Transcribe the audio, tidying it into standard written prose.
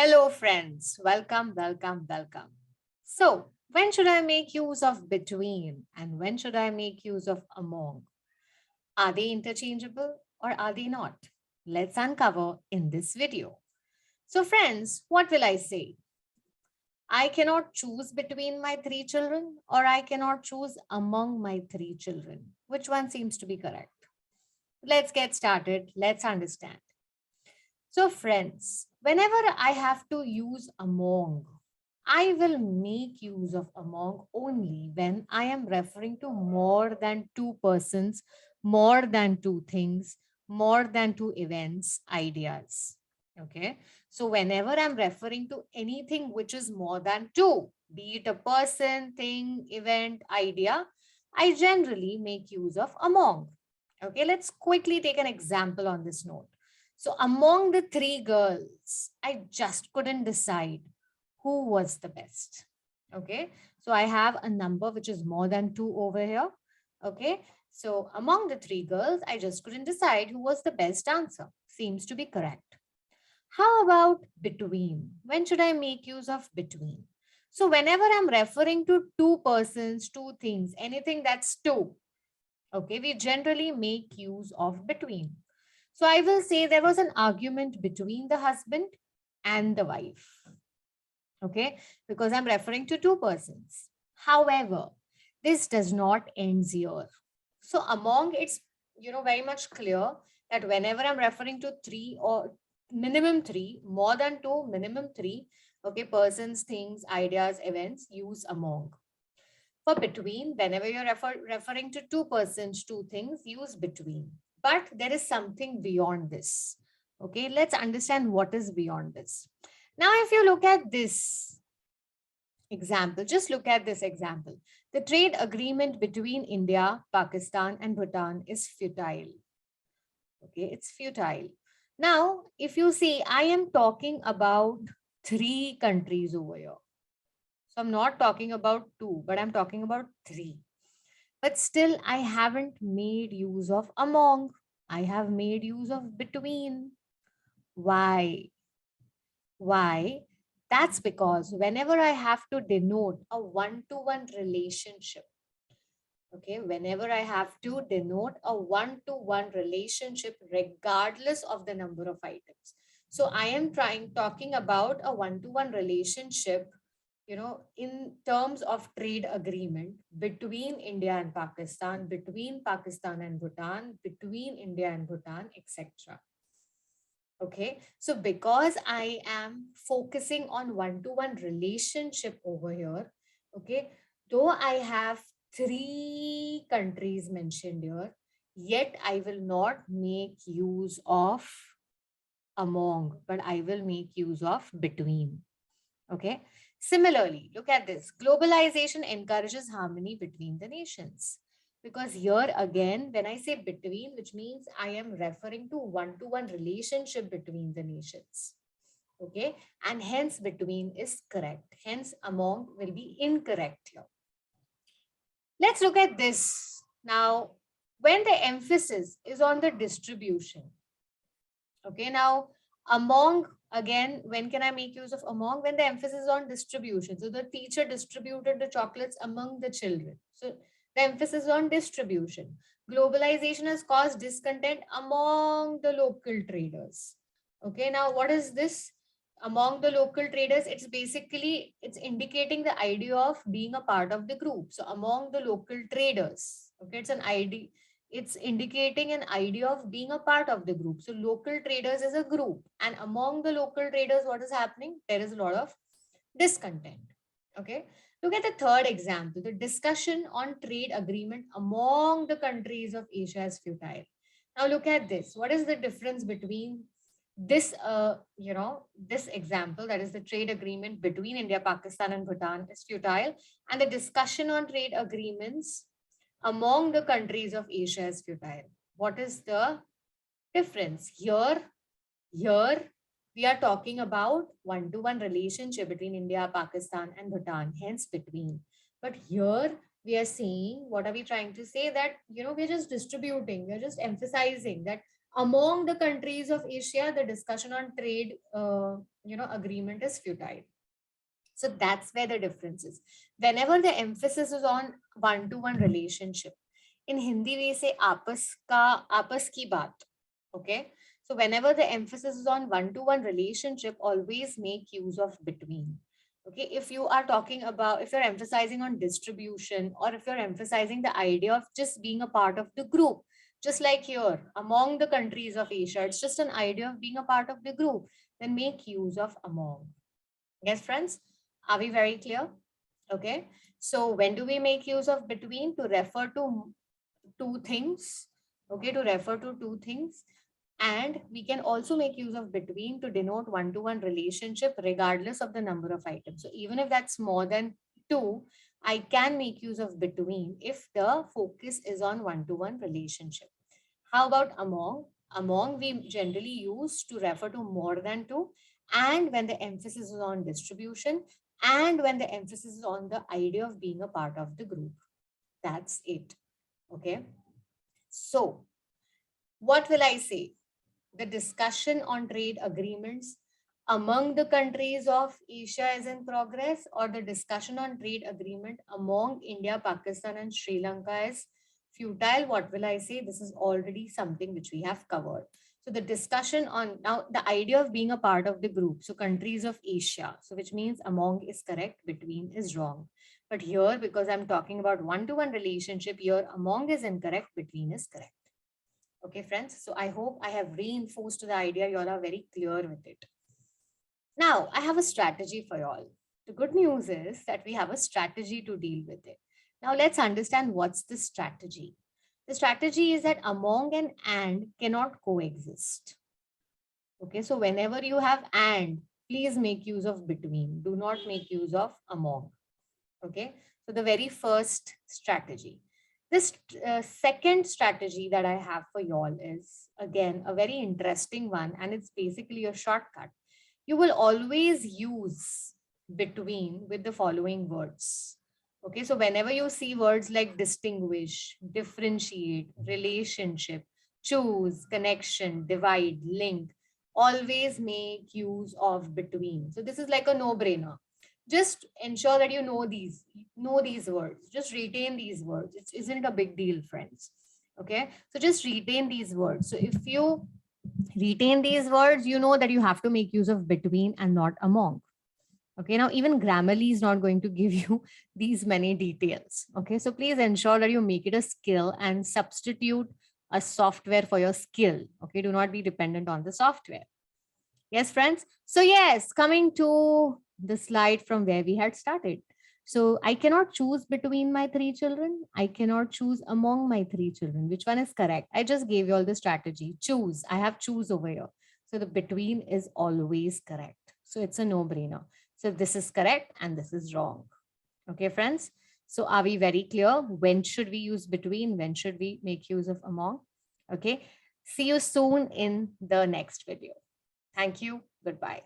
Hello, friends. Welcome, welcome, welcome. So, when should I make use of between and when should I make use of among? Are they interchangeable or are they not? Let's uncover in this video. So, friends, what will I say? I cannot choose between my three children or I cannot choose among my three children. Which one seems to be correct? Let's get started. Let's understand. So, friends, whenever I have to use among, I will make use of among only when I am referring to more than two persons, more than two things, more than two events, ideas. Okay. So, whenever I'm referring to anything which is more than two, be it a person, thing, event, idea, I generally make use of among. Okay. Let's quickly take an example on this note. So among the three girls, I just couldn't decide who was the best. Okay. So I have a number which is more than two over here. Okay. So among the three girls, I just couldn't decide who was the best answer. Seems to be correct. How about between? When should I make use of between? So whenever I'm referring to two persons, two things, anything that's two, okay, we generally make use of between. So I will say there was an argument between the husband and the wife. Okay, because I'm referring to two persons. However, this does not end here. So among it's very much clear that whenever I'm referring to three or minimum three, more than two, minimum three, okay, persons, things, ideas, events, use among. For between, whenever you're referring to two persons, two things, use between. But there is something beyond this. Okay, let's understand what is beyond this. Now, if you look at this example, just look at this example. The trade agreement between India, Pakistan, and Bhutan is futile. Okay, it's futile. Now, if you see, I am talking about three countries over here. So I'm not talking about two, but I'm talking about three. But still, I haven't made use of among. I have made use of between. Why? Why? That's because whenever I have to denote a one-to-one relationship, okay, whenever I have to denote a one-to-one relationship, regardless of the number of items. So I am talking about a one-to-one relationship, in terms of trade agreement between India and Pakistan, between Pakistan and Bhutan, between India and Bhutan, etc. Okay, so because I am focusing on one-to-one relationship over here, okay, though I have three countries mentioned here, yet I will not make use of among, but I will make use of between. Okay. Similarly, look at this. Globalization encourages harmony between the nations. Because here again, when I say between, which means I am referring to one-to-one relationship between the nations. Okay. And hence between is correct. Hence among will be incorrect here. Let's look at this. Now, when the emphasis is on the distribution. Okay. Now, among, again, when can I make use of among? When the emphasis is on distribution. So the teacher distributed the chocolates among the children. So the emphasis is on distribution. Globalization has caused discontent among the local traders. Okay, now what is this? Among the local traders, it's indicating the idea of being a part of the group. So among the local traders, okay, it's an idea, it's indicating an idea of being a part of the group. So local traders is a group, and among the local traders, what is happening? There is a lot of discontent. Okay. Look at the third example. The discussion on trade agreement among the countries of Asia is futile. Now look at this. What is the difference between this, this example, that is the trade agreement between India, Pakistan, and Bhutan is futile, and the discussion on trade agreements among the countries of Asia is futile. What is the difference? Here we are talking about one-to-one relationship between India, Pakistan, and Bhutan, hence between. But here we are saying, what are we trying to say? That, we're just distributing, we're just emphasizing that Among the countries of Asia, the discussion on trade, agreement is futile. So that's where the difference is. Whenever the emphasis is on one-to-one relationship, in Hindi we say apas ki baat. Okay. So whenever the emphasis is on one-to-one relationship, always make use of between. Okay. If you are talking about, if you're emphasizing on distribution, or if you're emphasizing the idea of just being a part of the group, just like here, among the countries of Asia, it's just an idea of being a part of the group, then make use of among. Yes, friends? Are we very clear? Okay. So when do we make use of between? To refer to two things. Okay, to refer to two things. And we can also make use of between to denote one-to-one relationship regardless of the number of items. So even if that's more than two, I can make use of between if the focus is on one-to-one relationship. How about among? Among we generally use to refer to more than two, and when the emphasis is on distribution, and when the emphasis is on the idea of being a part of the group. That's it. Okay. So what will I say? The discussion on trade agreements among the countries of Asia is in progress, or the discussion on trade agreement among India, Pakistan, and Sri Lanka is futile. What will I say? This is already something which we have covered. So the discussion on now the idea of being a part of the group. So countries of Asia. So which means among is correct, between is wrong. But here, because I'm talking about one-to-one relationship, here among is incorrect, between is correct. Okay, friends. So I hope I have reinforced the idea. You all are very clear with it. Now, I have a strategy for y'all. The good news is that we have a strategy to deal with it. Now, let's understand what's the strategy. The strategy is that among and cannot coexist. Okay, so whenever you have and, please make use of between. Do not make use of among. Okay, so the very first strategy. This second strategy that I have for y'all is again a very interesting one, and it's basically a shortcut. You will always use between with the following words. Okay, so whenever you see words like distinguish, differentiate, relationship, choose, connection, divide, link, always make use of between. So this is like a no-brainer. Just ensure that you know these words. Just retain these words. It isn't a big deal, friends. Okay, so just retain these words. So if you retain these words, you know that you have to make use of between and not among. Okay, now even Grammarly is not going to give you these many details. Okay, so please ensure that you make it a skill and substitute a software for your skill. Okay, do not be dependent on the software. Yes, friends. So yes, coming to the slide from where we had started. So I cannot choose between my three children. I cannot choose among my three children. Which one is correct? I just gave you all the strategy. Choose. I have choose over here. So the between is always correct. So it's a no-brainer. So this is correct and this is wrong. Okay, friends. So are we very clear? When should we use between? When should we make use of among? Okay. See you soon in the next video. Thank you. Goodbye.